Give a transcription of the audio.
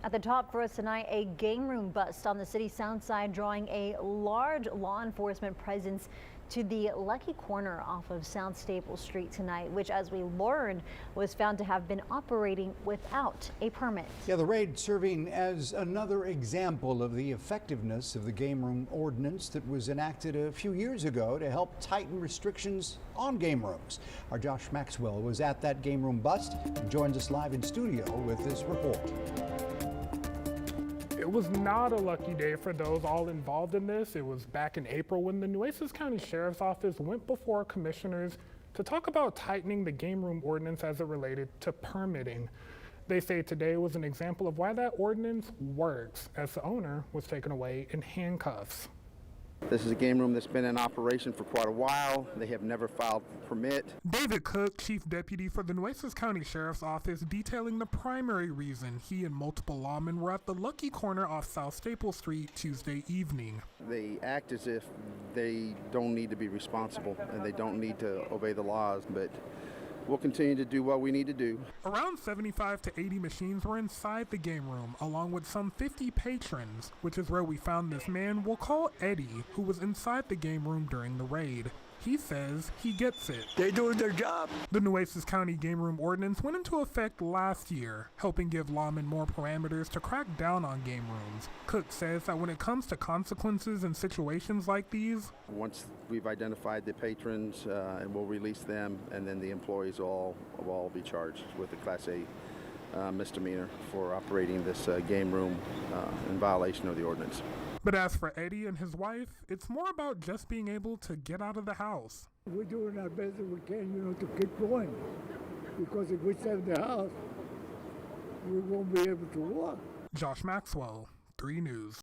At the top for us tonight, a game room bust on the city south side, drawing a large law enforcement presence to the Lucky Corner off of South Staple Street tonight, which, as we learned, was found to have been operating without a permit. Yeah, the raid serving as another example of the effectiveness of the game room ordinance that was enacted a few years ago to help tighten restrictions on game rooms. Our Josh Maxwell was at that game room bust and joins us live in studio with this report. It was not a lucky day for those all involved in this. It was back in April when the Nueces County Sheriff's Office went before commissioners to talk about tightening the game room ordinance as it related to permitting. They say today was an example of why that ordinance works, as the owner was taken away in handcuffs. This is a game room that's been in operation for quite a while. They have never filed a permit. David Cook, Chief Deputy for the Nueces County Sheriff's Office, detailing the primary reason he and multiple lawmen were at the Lucky Corner off South Staple Street Tuesday evening. They act as if they don't need to be responsible and they don't need to obey the laws, but we'll continue to do what we need to do. Around 75 to 80 machines were inside the game room, along with some 50 patrons, which is where we found this man we'll call Eddie, who was inside the game room during the raid. He says he gets it. They're doing their job. The Nueces County Game Room Ordinance went into effect last year, helping give lawmen more parameters to crack down on game rooms. Cook says that when it comes to consequences in situations like these, once we've identified the patrons, and we'll release them, and then the employees will all be charged with a Class A misdemeanor for operating this game room in violation of the ordinance. But as for Eddie and his wife, it's more about just being able to get out of the house. We're doing our best that we can, to keep going. Because if we stay in the house, we won't be able to walk. Josh Maxwell, 3 News.